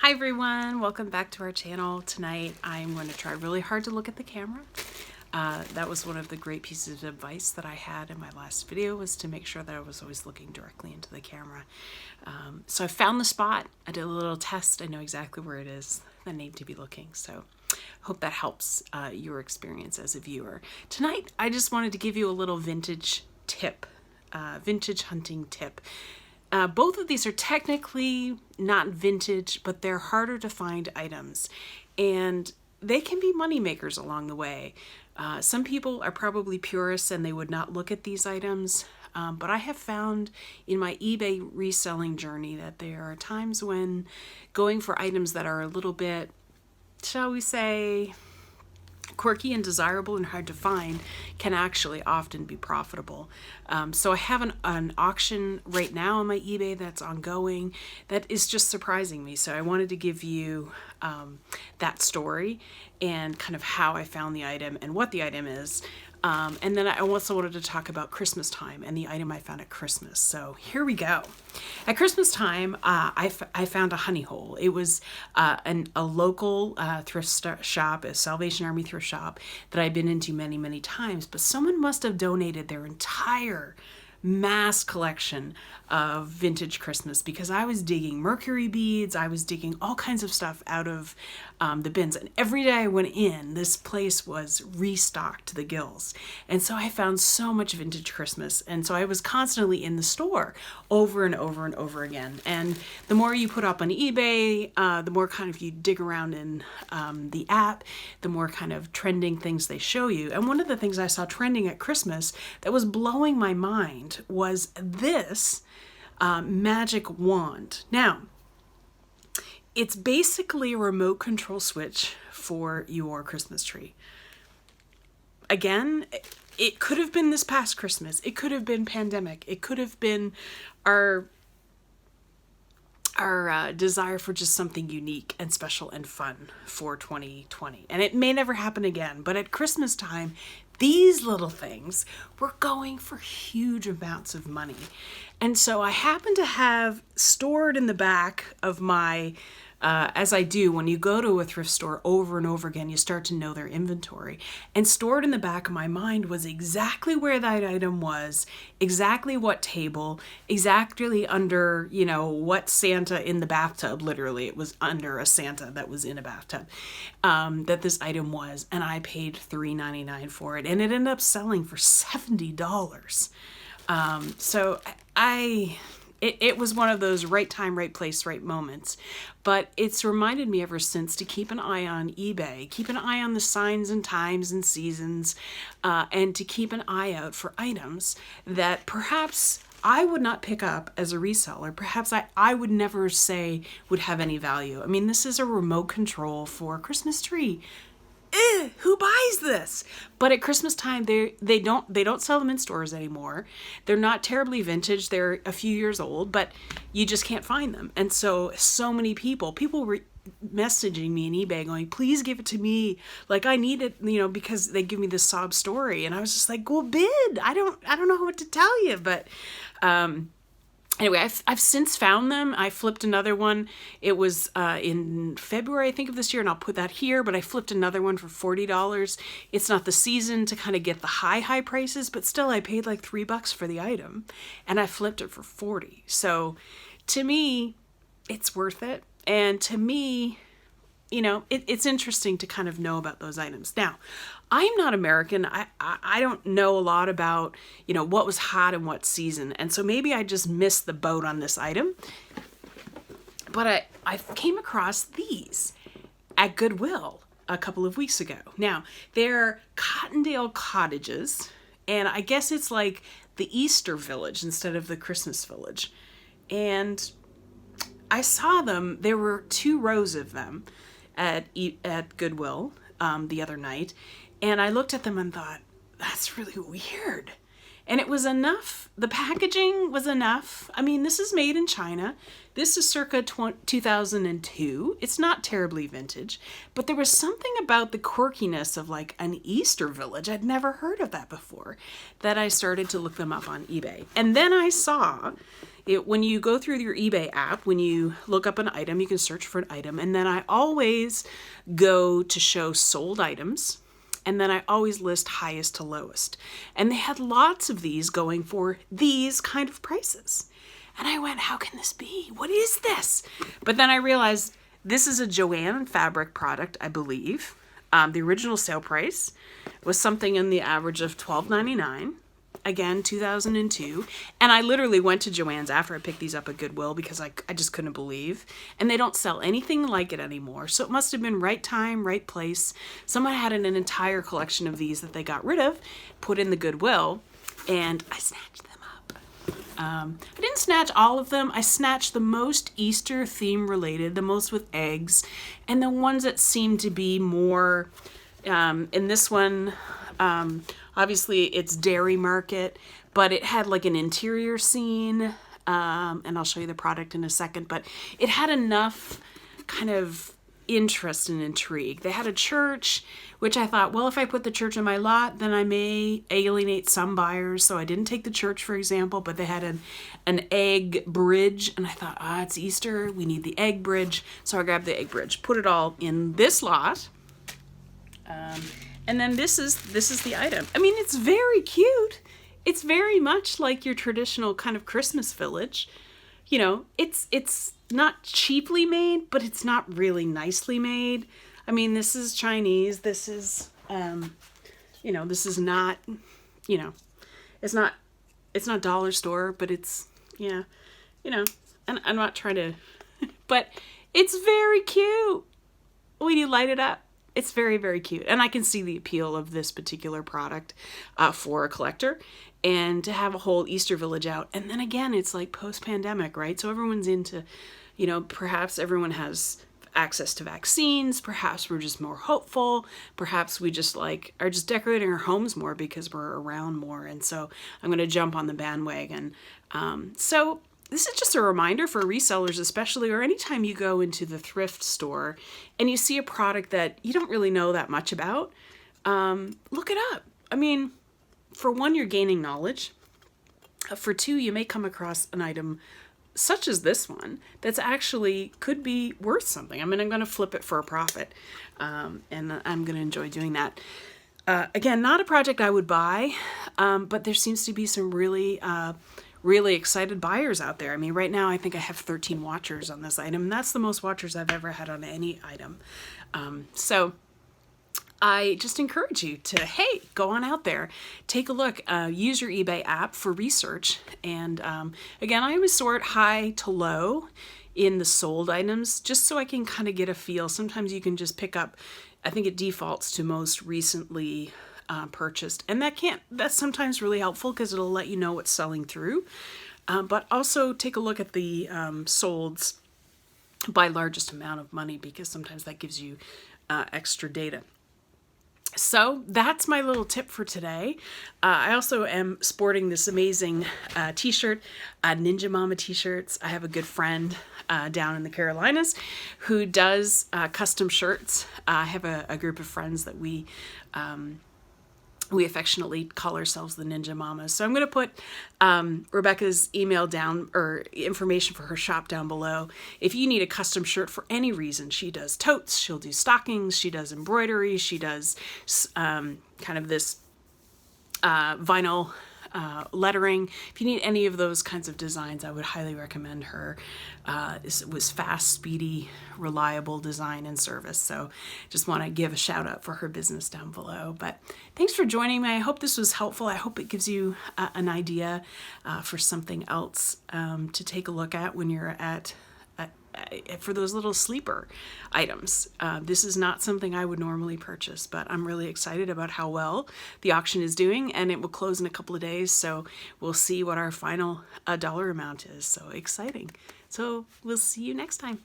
Hi everyone, welcome back to our channel. Tonight I'm going to try really hard to look at the camera. That was one of the great pieces of advice that I had in my last video, was to make sure that I was always looking directly into the camera. So I found the spot, I did a little test, I know exactly where it is, I need to be looking. So hope that helps your experience as a viewer. Tonight I just wanted to give you a little vintage tip, vintage hunting tip. Both of these are technically not vintage, but they're harder to find items, and they can be money makers along the way. Some people are probably purists and they would not look at these items, but I have found in my eBay reselling journey that there are times when going for items that are a little bit, shall we say, quirky and desirable and hard to find can actually often be profitable. So I have an auction right now on my eBay that's ongoing that is just surprising me. So I wanted to give you that story and kind of how I found the item and what the item is. And then I also wanted to talk about Christmas time and the item I found at Christmas. So here we go. At Christmas time, I found a honey hole. It was a local thrift shop, a Salvation Army thrift shop that I've been into many, many times. But someone must have donated their entire mass collection of vintage Christmas, because I was digging mercury beads, I was digging all kinds of stuff out of the bins, and every day I went in, this place was restocked to the gills. And so I found so much vintage Christmas, and so I was constantly in the store over and over and over again. And the more you put up on eBay, the more kind of you dig around in the app, the more kind of trending things they show you. And one of the things I saw trending at Christmas that was blowing my mind was this magic wand. Now, it's basically a remote control switch for your Christmas tree. Again, it could have been this past Christmas. It could have been pandemic. It could have been our desire for just something unique and special and fun for 2020. And it may never happen again, but at Christmas time, these little things were going for huge amounts of money. And so I happen to have stored in the back of my, as I do when you go to a thrift store over and over again, you start to know their inventory. And stored in the back of my mind was exactly where that item was, exactly what table, exactly under, what Santa in the bathtub. Literally, it was under a Santa that was in a bathtub, that this item was. And I paid $3.99 for it. And it ended up selling for $70. So it was one of those right time, right place, right moments. But it's reminded me ever since to keep an eye on eBay, keep an eye on the signs and times and seasons, and to keep an eye out for items that perhaps I would not pick up as a reseller. Perhaps I would never say would have any value. I mean, this is a remote control for a Christmas tree. Who buys this? But at Christmas time, they don't sell them in stores anymore. They're not terribly vintage. They're a few years old, but you just can't find them. And so many people were messaging me in eBay going, please give it to me. Like, I need it, because they give me this sob story. And I was just like, well, bid. I don't know what to tell you, but, anyway, I've since found them. I flipped another one. It was in February, I think, of this year, and I'll put that here, but I flipped another one for $40. It's not the season to kind of get the high prices, but still I paid like $3 for the item, and I flipped it for $40. So to me, it's worth it. And to me, it's interesting to kind of know about those items. Now, I'm not American. I don't know a lot about, what was hot in what season. And so maybe I just missed the boat on this item. But I came across these at Goodwill a couple of weeks ago. Now, they're Cottondale cottages. And I guess it's like the Easter village instead of the Christmas village. And I saw them. There were 2 rows of them at Goodwill the other night, and I looked at them and thought, that's really weird. And it was enough. The packaging was enough. I mean, this is made in China. This is circa 2002. It's not terribly vintage, but there was something about the quirkiness of like an Easter village. I'd never heard of that before, that I started to look them up on eBay. And then I saw when you go through your eBay app, when you look up an item, you can search for an item. And then I always go to show sold items. And then I always list highest to lowest. And they had lots of these going for these kind of prices. And I went, how can this be? What is this? But then I realized this is a Joann Fabric product, I believe. The original sale price was something in the average of $12.99. Again, 2002. And I literally went to Joann's after I picked these up at Goodwill because I just couldn't believe. And they don't sell anything like it anymore. So it must have been right time, right place. Someone had an entire collection of these that they got rid of, put in the Goodwill, and I snatched them up. I didn't snatch all of them. I snatched the most Easter theme related, the most with eggs, and the ones that seemed to be more, in this one, obviously it's Dairy Market, but it had like an interior scene, and I'll show you the product in a second, but it had enough kind of interest and intrigue. They had a church, which I thought, well, if I put the church on my lot, then I may alienate some buyers, so I didn't take the church, for example, but they had an egg bridge, and I thought, it's Easter, we need the egg bridge, so I grabbed the egg bridge, put it all in this lot, and then this is the item. I mean, it's very cute. It's very much like your traditional kind of Christmas village. You know, it's not cheaply made, but it's not really nicely made. I mean, this is Chinese. This is, this is not, it's not dollar store, but it's, and I'm not trying to, but it's very cute when you light it up. It's very, very cute. And I can see the appeal of this particular product for a collector. And to have a whole Easter village out. And then again, it's like post-pandemic, right? So everyone's into, perhaps everyone has access to vaccines. Perhaps we're just more hopeful. Perhaps we just are just decorating our homes more because we're around more. And so I'm going to jump on the bandwagon. So this is just a reminder for resellers especially, or anytime you go into the thrift store and you see a product that you don't really know that much about, look it up. I mean, for one, you're gaining knowledge. For two, you may come across an item such as this one that's actually could be worth something. I mean, I'm going to flip it for a profit, and I'm going to enjoy doing that. Again, not a project I would buy, but there seems to be some really excited buyers out there. I mean, right now I think I have 13 watchers on this item. And that's the most watchers I've ever had on any item. So I just encourage you to, hey, go on out there, take a look, use your eBay app for research. And again, I always sort high to low in the sold items just so I can kind of get a feel. Sometimes you can just pick up, I think it defaults to most recently purchased, and that's sometimes really helpful because it'll let you know what's selling through, but also take a look at the solds by largest amount of money, because sometimes that gives you extra data. So that's my little tip for today. I also am sporting this amazing t-shirt, Ninja Mama t-shirts. I have a good friend down in the Carolinas who does custom shirts. I have a group of friends that we affectionately call ourselves the Ninja Mamas. So I'm going to put Rebecca's email down, or information for her shop down below. If you need a custom shirt for any reason, she does totes, she'll do stockings, she does embroidery, she does kind of this vinyl lettering. If you need any of those kinds of designs, I would highly recommend her. It was fast, speedy, reliable design and service. So just want to give a shout out for her business down below. But thanks for joining me. I hope this was helpful. I hope it gives you an idea for something else to take a look at when you're for those little sleeper items. This is not something I would normally purchase, but I'm really excited about how well the auction is doing, and it will close in a couple of days, so we'll see what our final dollar amount is. So exciting. So we'll see you next time.